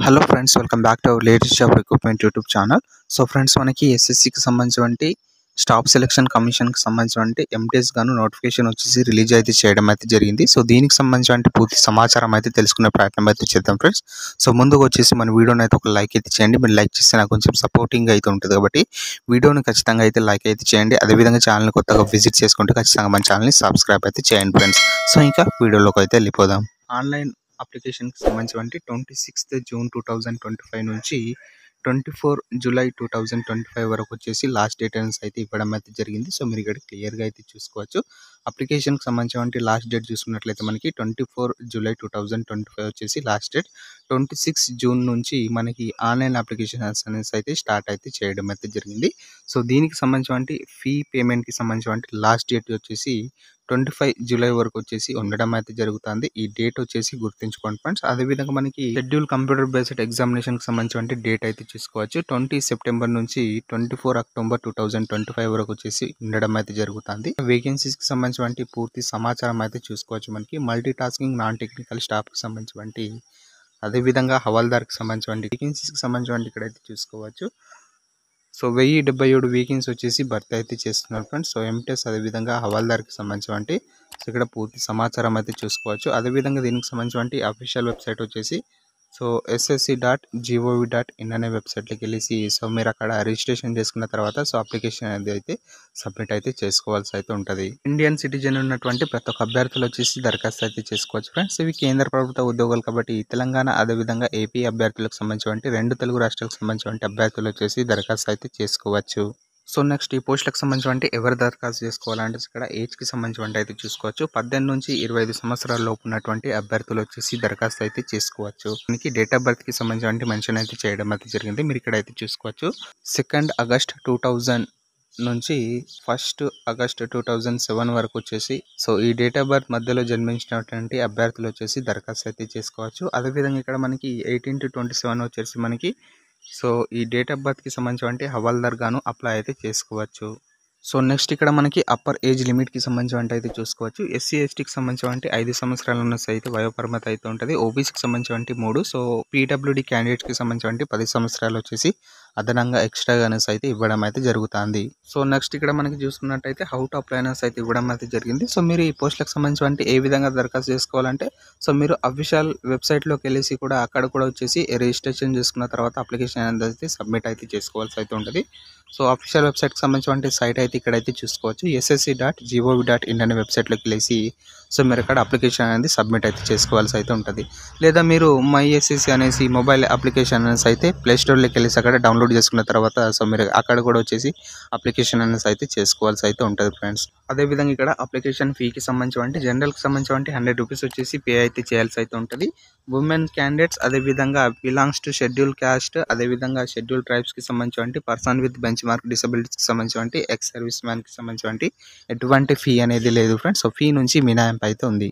Hello friends, welcome back to our latest job recruitment YouTube channel. So friends, మనకి ఎస్ఎస్సికి సంబంధించి staff selection కమిషన్కి సంబంధించి MTS గాను notification వచ్చేసి రిలీజ్ అయితే చేయడం అయితే జరిగింది. సో దీనికి సంబంధించి పూర్తి సమాచారం అయితే తెలుసుకునే ప్రయత్నం అయితే చేద్దాం ఫ్రెండ్స్. సో ముందుగా వచ్చేసి మన వీడియోని అయితే ఒక లైక్ అయితే చేయండి. మీరు లైక్ చేస్తే నాకు కొంచెం సపోర్టింగ్ అయితే ఉంటుంది కాబట్టి వీడియోని ఖచ్చితంగా అయితే లైక్ అయితే చేయండి. అదేవిధంగా ఛానల్ని కొత్తగా విజిట్ చేసుకుంటే ఖచ్చితంగా మన ఛానల్ని సబ్స్క్రైబ్ అయితే చేయండి ఫ్రెండ్స్. సో ఇంకా వీడియోలోకి అయితే వెళ్ళిపోదాం. ఆన్లైన్ అప్లికేషన్కి సంబంధించి 26 జూన్ 2025 నుంచి 24 జూలై 2025 వరకు వచ్చేసి లాస్ట్ డేట్ అనేసి అయితే ఇవ్వడం అయితే జరిగింది. సో మీరు ఇక్కడ క్లియర్గా అయితే చూసుకోవచ్చు. అప్లికేషన్కి సంబంధించి లాస్ట్ డేట్ చూసుకున్నట్లయితే మనకి 24 జూలై 2025 వచ్చేసి లాస్ట్ డేట్. 26 జూన్ నుంచి మనకి ఆన్లైన్ అప్లికేషన్స్ అనేసి అయితే స్టార్ట్ అయితే చేయడం అయితే జరిగింది. సో దీనికి సంబంధించి ఫీ పేమెంట్కి సంబంధించి లాస్ట్ డేట్ వచ్చేసి 25 జూలై వరకు వచ్చేసి ఉండడం అయితే జరుగుతుంది. ఈ డేట్ వచ్చేసి గుర్తుంచుకోండి ఫ్రెండ్స్. అదేవిధంగా మనకి షెడ్యూల్ కంప్యూటర్ బేస్డ్ ఎగ్జామినేషన్కి సంబంధించి డేట్ అయితే చూసుకోవచ్చు. 20 సెప్టెంబర్ నుంచి 24 అక్టోబర్ 2025 వరకు వచ్చేసి ఉండడం అయితే జరుగుతుంది. వేకెన్సీస్కి సంబంధించి పూర్తి సమాచారం అయితే చూసుకోవచ్చు. మనకి మల్టీ టాస్కింగ్ నాన్ టెక్నికల్ స్టాఫ్కి సంబంధించి, అదేవిధంగా హవాల్దార్కి సంబంధించి వేకెన్సీస్కి సంబంధించి ఇక్కడైతే చూసుకోవచ్చు. సో 1077 వేకెన్సీ వచ్చేసి భర్తీ అయితే చేస్తున్నారు ఫ్రెండ్స్. సో ఎంటీఎస్ అదేవిధంగా హవాల్దార్కి సంబంధించి సో ఇక్కడ పూర్తి సమాచారం అయితే చూసుకోవచ్చు. అదేవిధంగా దీనికి సంబంధించి అఫీషియల్ వెబ్సైట్ వచ్చేసి సో ssc.gov.in అనే వెబ్సైట్లోకి వెళ్ళేసి సో మీరు అక్కడ రిజిస్ట్రేషన్ చేసుకున్న తర్వాత సో అప్లికేషన్ అనేది అయితే సబ్మిట్ అయితే చేసుకోవాల్సి అయితే ఉంటుంది. ఇండియన్ సిటిజన్ ఉన్నటువంటి ప్రతి ఒక్క అభ్యర్థులు వచ్చేసి దరఖాస్తు అయితే చేసుకోవచ్చు ఫ్రెండ్స్. ఇవి కేంద్ర ప్రభుత్వ ఉద్యోగాలు కాబట్టి తెలంగాణ అదేవిధంగా ఏపీ అభ్యర్థులకు సంబంధించి 2 తెలుగు రాష్ట్రాలకు సంబంధించి అభ్యర్థులు వచ్చేసి దరఖాస్తు అయితే చేసుకోవచ్చు. సో నెక్స్ట్ ఈ పోస్టులకు సంబంధించి ఎవరు దరఖాస్తు చేసుకోవాలంటే ఇక్కడ ఏజ్కి సంబంధించి అయితే చూసుకోవచ్చు. 18 నుంచి 25 సంవత్సరాల లోపు ఉన్నటువంటి అభ్యర్థులు వచ్చేసి దరఖాస్తు అయితే చేసుకోవచ్చు. దీనికి డేట్ ఆఫ్ బర్త్కి సంబంధించి మెన్షన్ అయితే చేయడం అయితే జరిగింది. మీరు ఇక్కడ అయితే చూసుకోవచ్చు. 2 ఆగస్ట్ 2000 నుంచి 1 ఆగస్ట్ 2007 వరకు వచ్చేసి సో ఈ డేట్ ఆఫ్ బర్త్ మధ్యలో జన్మించినటువంటి అభ్యర్థులు వచ్చేసి దరఖాస్తు అయితే చేసుకోవచ్చు. అదేవిధంగా ఇక్కడ మనకి 18 to 27 వచ్చేసి మనకి సో ఈ డేట్ ఆఫ్ బర్త్కి సంబంధించి హవాల్దార్ గాను అప్లై అయితే చేసుకోవచ్చు. సో నెక్స్ట్ ఇక్కడ మనకి అప్పర్ ఏజ్ లిమిట్కి సంబంధించి అయితే చూసుకోవచ్చు. ఎస్సీ ఎస్టీకి సంబంధించి 5 సంవత్సరాల నుంచి అయితే వయోపరిమితి అయితే ఉంటుంది. ఓబీసీకి సంబంధించి 3, సో పీడబ్ల్యూడీ క్యాండిడేట్స్కి సంబంధించి 10 సంవత్సరాలు వచ్చేసి అదనంగా ఎక్స్ట్రాగా అనేసి అయితే ఇవ్వడం అయితే జరుగుతుంది. సో నెక్స్ట్ ఇక్కడ మనకి చూసుకున్నట్టయితే హౌ టు అప్లై అనేసి అయితే ఇవ్వడం అయితే జరిగింది. సో మీరు ఈ పోస్టులకు సంబంధించి ఏ విధంగా దరఖాస్తు చేసుకోవాలంటే సో మీరు అఫీషియల్ వెబ్సైట్లోకి వెళ్ళేసి కూడా అక్కడ కూడా వచ్చేసి రిజిస్ట్రేషన్ చేసుకున్న తర్వాత అప్లికేషన్ అనేది అయితే సబ్మిట్ అయితే చేసుకోవాల్సి అయితే ఉంటుంది. సో అఫీషియల్ వెబ్సైట్కి సంబంధించి సైట్ అయితే ఇక్కడైతే చూసుకోవచ్చు. ssc.gov.in అనే వెబ్సైట్లోకి వెళ్ళేసి సో మీరు అక్కడ అప్లికేషన్ అనేది సబ్మిట్ అయితే చేసుకోవాల్సి అయితే ఉంటుంది. లేదా మీరు మై ఎస్ఎస్సి అనేసి మొబైల్ అప్లికేషన్ అనేసి అయితే ప్లేస్టోర్లోకి వెళ్ళేసి అక్కడ డౌన్లోడ్ చేసుకున్న తర్వాత సో మీరు అక్కడ కూడా వచ్చేసి అప్లికేషన్ అనేసి అయితే చేసుకోవాల్సి అయితే ఉంటుంది ఫ్రెండ్స్. అదేవిధంగా ఇక్కడ అప్లికేషన్ ఫీకి సంబంధించి జనరల్కి సంబంధించి 100 రూపీస్ వచ్చేసి పే అయితే చేయాల్సి అయితే ఉంటుంది. ఉమెన్ క్యాండిడేట్స్ అదేవిధంగా బిలాంగ్స్ టు షెడ్యూల్ క్యాస్ట్ అదేవిధంగా షెడ్యూల్ ట్రైబ్స్కి సంబంధించి పర్సన్ విత్ బెంచ్ మార్క్ డిసబిలిటీస్కి సంబంధించి ఎక్స్ సర్వీస్ మ్యాన్కి సంబంధించి ఎటువంటి ఫీ అనేది లేదు ఫ్రెండ్స్. సో ఫీ నుంచి మినహాయింపు అయితే ఉంది.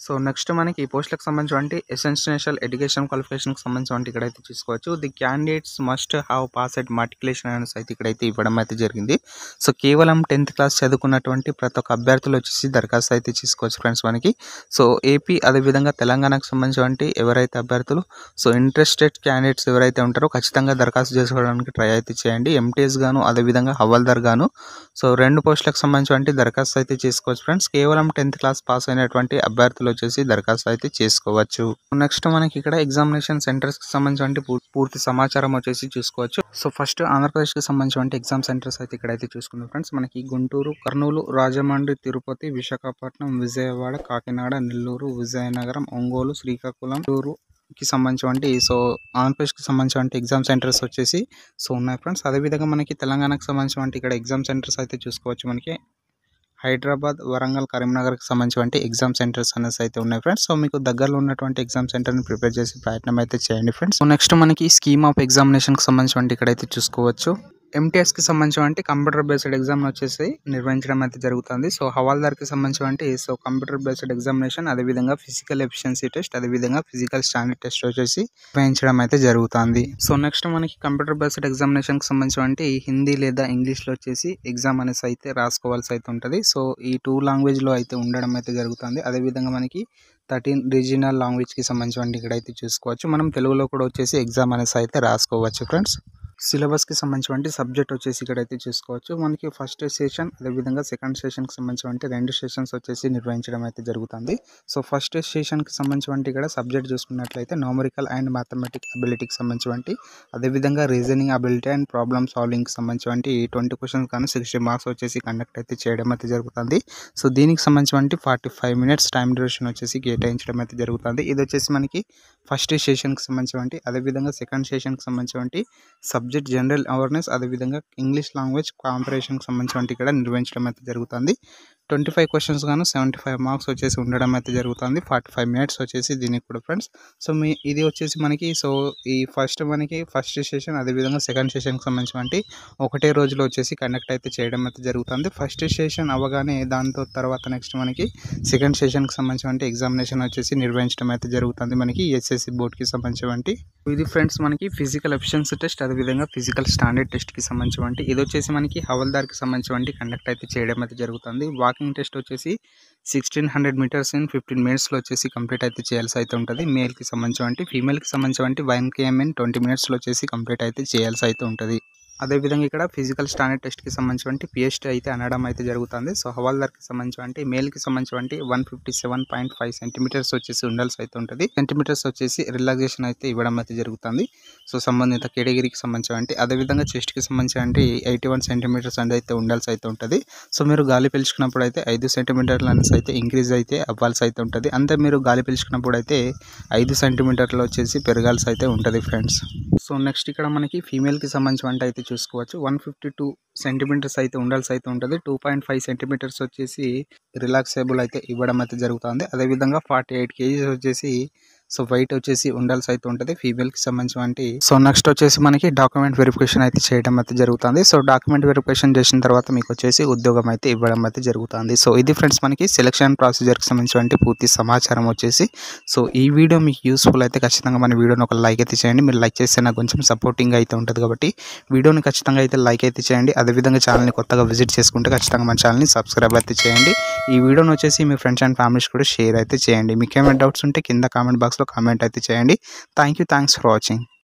సో నెక్స్ట్ మనకి ఈ పోస్టులకు సంబంధించి ఎసెన్షియల్ ఎడ్యుకేషన్ క్వాలిఫికేషన్కి సంబంధించి ఇక్కడైతే చూసుకోవచ్చు. The candidates must have passed matriculation అనేసి అయితే ఇక్కడైతే ఇవ్వడం అయితే జరిగింది. సో కేవలం 10th క్లాస్ చదువుకున్నటువంటి ప్రతి ఒక్క అభ్యర్థులు వచ్చేసి దరఖాస్తు అయితే చేసుకోవచ్చు ఫ్రెండ్స్ మనకి. సో ఏపీ అదేవిధంగా తెలంగాణకు సంబంధించి ఎవరైతే అభ్యర్థులు సో ఇంట్రెస్టెడ్ క్యాండిడేట్స్ ఎవరైతే ఉంటారో ఖచ్చితంగా దరఖాస్తు చేసుకోవడానికి ట్రై అయితే చేయండి. ఎంటీఎస్ గాను అదేవిధంగా హవాల్దార్ గాను సో 2 పోస్టులకు సంబంధించి దరఖాస్తు అయితే చేసుకోవచ్చు ఫ్రెండ్స్. కేవలం 10th క్లాస్ పాస్ అయినటువంటి అభ్యర్థులు వచ్చేసి దరఖాస్తు అయితే చేసుకోవచ్చు. నెక్స్ట్ మనకి ఇక్కడ ఎగ్జామినేషన్ సెంటర్స్ కి సంబంధించి పూర్తి సమాచారం వచ్చేసి చూసుకోవచ్చు. సో ఫస్ట్ ఆంధ్రప్రదేశ్ కి సంబంధించి ఎగ్జామ్ సెంటర్స్ అయితే ఇక్కడైతే చూసుకున్నాం ఫ్రెండ్స్. మనకి గుంటూరు, కర్నూలు, రాజమండ్రి, తిరుపతి, విశాఖపట్నం, విజయవాడ, కాకినాడ, నెల్లూరు, విజయనగరం, ఒంగోలు, శ్రీకాకుళం, కి సంబంధించి సో ఆంధ్రప్రదేశ్కి సంబంధించి ఎగ్జామ్ సెంటర్స్ వచ్చేసి సో ఉన్నాయి ఫ్రెండ్స్. అదేవిధంగా మనకి తెలంగాణకు సంబంధించి ఇక్కడ ఎగ్జామ్ సెంటర్స్ అయితే చూసుకోవచ్చు. మనకి హైదరాబాద్, వరంగల్, కరీంనగర్కి సంబంధించి ఎగ్జామ్ సెంటర్స్ అనేసి అయితే ఉన్నాయి ఫ్రెండ్స్. సో మీకు దగ్గరలో ఉన్నటువంటి ఎగ్జామ్ సెంటర్ని ప్రిపేర్ చేసే ప్రయత్నం అయితే చేయండి ఫ్రెండ్స్. సో నెక్స్ట్ మనకి స్కీమ్ ఆఫ్ ఎగ్జామినేషన్కి సంబంధించి ఇక్కడైతే చూసుకోవచ్చు. ఎంటీఎస్కి సంబంధించి కంప్యూటర్ బేస్డ్ ఎగ్జామ్ వచ్చేసి నిర్వహించడం అయితే జరుగుతుంది. సో హవాల్దార్కి సంబంధించి సో కంప్యూటర్ బేస్డ్ ఎగ్జామినేషన్ అదేవిధంగా ఫిజికల్ ఎఫిషియన్సీ టెస్ట్ అదేవిధంగా ఫిజికల్ స్టాండర్డ్ టెస్ట్ వచ్చేసి నిర్వహించడం అయితే జరుగుతుంది. సో నెక్స్ట్ మనకి కంప్యూటర్ బేస్డ్ ఎగ్జామినేషన్కి సంబంధించి హిందీ లేదా ఇంగ్లీష్లో వచ్చేసి ఎగ్జామ్ అనేసి అయితే రాసుకోవాల్సి అయితే ఉంటుంది. సో ఈ 2 లాంగ్వేజ్లో అయితే ఉండడం అయితే జరుగుతుంది. అదేవిధంగా మనకి 13 రీజినల్ లాంగ్వేజ్కి సంబంధించి ఇక్కడైతే చూసుకోవచ్చు. మనం తెలుగులో కూడా వచ్చేసి ఎగ్జామ్ అనేసి అయితే రాసుకోవచ్చు ఫ్రెండ్స్. సిలబస్కి సంబంధించి సబ్జెక్ట్ వచ్చేసి ఇక్కడైతే చూసుకోవచ్చు. మనకి ఫస్ట్ సెషన్ అదేవిధంగా సెకండ్ సెషన్కి సంబంధించి 2 సెషన్స్ వచ్చేసి నిర్వహించడం అయితే జరుగుతుంది. సో ఫస్ట్ సెషన్కి సంబంధించి ఇక్కడ సబ్జెక్ట్ చూసుకున్నట్లయితే న్యూమరికల్ అండ్ మ్యాథమెటిక్ అబిలిటీకి సంబంధించి అదేవిధంగా రీజనింగ్ అబిలిటీ అండ్ ప్రాబ్లమ్ సాల్వింగ్కి సంబంధించి 20 క్వశ్చన్స్ కానీ 60 మార్క్స్ వచ్చేసి కండక్ట్ అయితే చేయడం అయితే జరుగుతుంది. సో దీనికి సంబంధించి 45 మినిట్స్ టైం డ్యూరేషన్ వచ్చేసి కేటాయించడం అయితే జరుగుతుంది. ఇది వచ్చేసి మనకి ఫస్ట్ సెషన్కి సంబంధించి అదేవిధంగా సెకండ్ సెషన్కి సంబంధించి సబ్జెక్ట్ జనరల్ అవేర్నెస్ అదేవిధంగా ఇంగ్లీష్ లాంగ్వేజ్ కాంపరేషన్కి సంబంధించి ఇక్కడ నిర్వహించడం అయితే జరుగుతుంది. 25 క్వశ్చన్స్ గాను 75 మార్క్స్ వచ్చేసి ఉండడం అయితే జరుగుతుంది. 45 మినిట్స్ వచ్చేసి దీనికి కూడా ఫ్రెండ్స్. సో ఇది వచ్చేసి మనకి ఈ ఫస్ట్ సెషన్ అదేవిధంగా సెకండ్ సెషన్కి సంబంధించి ఒకటే రోజులో వచ్చేసి కండక్ట్ అయితే చేయడం అయితే జరుగుతుంది. ఫస్ట్ సెషన్ అవ్వగానే దాంతో తర్వాత నెక్స్ట్ మనకి సెకండ్ సెషన్కి సంబంధించి ఎగ్జామినేషన్ వచ్చేసి నిర్వహించడం అయితే జరుగుతుంది మనకి ఎస్ఎస్సి బోర్డ్కి సంబంధించి. ఇది ఫ్రెండ్స్ మనకి ఫిజికల్ ఎఫిషియన్సీ టెస్ట్ అదేవిధంగా ఫిజికల్ స్టాండర్డ్ టెస్ట్కి సంబంధించి ఇది వచ్చేసి మనకి హవల్దార్కి సంబంధించి కండక్ట్ అయితే చేయడం అయితే జరుగుతుంది. వాకింగ్ టెస్ట్ వచ్చేసి 1600 మీటర్స్ ఇన్ 15 మినిట్స్లో వచ్చేసి కంప్లీట్ అయితే చేయాల్సి అయితే ఉంటుంది. మేల్కి సంబంధించి ఫీమేల్కి సంబంధించి 1 km in 20 మినిట్స్లో వచ్చేసి కంప్లీట్ అయితే చేయాల్సి అయితే ఉంటుంది. అదేవిధంగా ఇక్కడ ఫిజికల్ స్టాండర్డ్ టెస్ట్కి సంబంధించి పిఎస్టీ అయితే అనడం అయితే జరుగుతుంది. సో హవాల్దార్కి సంబంధించి మేల్కి సంబంధించి 157.5 సెంటీమీటర్స్ వచ్చేసి ఉండాల్సి అయితే ఉంటుంది. సెంటీమీటర్స్ వచ్చేసి రిలాక్సేషన్ అయితే ఇవ్వడం అయితే జరుగుతుంది. సో సంబంధిత కేటగిరీకి సంబంధించి అదేవిధంగా చెస్ట్కి సంబంధించి 81 సెంటీమీటర్స్ అనేది అయితే ఉండాల్సి అయితే ఉంటుంది. సో మీరు గాలి పీల్చుకున్నప్పుడు అయితే 5 సెంటీమీటర్లు అనేసి అయితే ఇంక్రీజ్ అయితే అవ్వాల్సి అయితే ఉంటుంది. అంతే మీరు గాలి పీల్చుకున్నప్పుడు అయితే 5 సెంటీమీటర్లు వచ్చేసి పెరగాల్సి అయితే ఉంటుంది ఫ్రెండ్స్. సో నెక్స్ట్ ఇక్కడ మనకి ఫీమేల్కి సంబంధించి అయితే చూసుకోవచ్చు 152 సెంటీమీటర్స్ అయితే ఉండాల్సి అయితే ఉంటుంది. 2.5 సెంటీమీటర్స్ వచ్చేసి రిలాక్సేబుల్ అయితే ఇవ్వడం అయితే జరుగుతుంది. అదేవిధంగా 48 kgs వచ్చేసి సో వెయిట్ వచ్చేసి ఉండాల్సి అయితే ఉంటుంది ఫీమేల్కి సంబంధించి. సో నెక్స్ట్ వచ్చేసి మనకి డాక్యుమెంట్ వెరిఫికేషన్ అయితే చేయడం అయితే జరుగుతుంది. సో డాక్యుమెంట్ వెరిఫికేషన్ చేసిన తర్వాత మీకు వచ్చేసి ఉద్యోగం అయితే ఇవ్వడం అయితే జరుగుతుంది. సో ఇది ఫ్రెండ్స్ మనకి సెలక్షన్ ప్రొసీజర్కి సంబంధించి పూర్తి సమాచారం వచ్చేసి. సో ఈ వీడియో మీకు యూస్ఫుల్ అయితే ఖచ్చితంగా మన వీడియోని ఒక లైక్ అయితే చేయండి. మీరు లైక్ చేస్తే నాకు కొంచెం సపోర్టింగ్ అయితే ఉంటుంది కాబట్టి వీడియోని ఖచ్చితంగా అయితే లైక్ అయితే చేయండి. అదేవిధంగా ఛానల్ని కొత్తగా విజిట్ చేసుకుంటే ఖచ్చితంగా మన ఛానల్ని సబ్స్క్రైబ్ అయితే చేయండి. ఈ వీడియోని వచ్చేసి మీ ఫ్రెండ్స్ అండ్ ఫ్యామిలీస్ కూడా షేర్ అయితే చేయండి. మీకు ఏమైనా డౌట్స్ ఉంటే కింద కామెంట్ బాక్స్లో కామెంట్ అయితే చేయండి. Thanks for watching.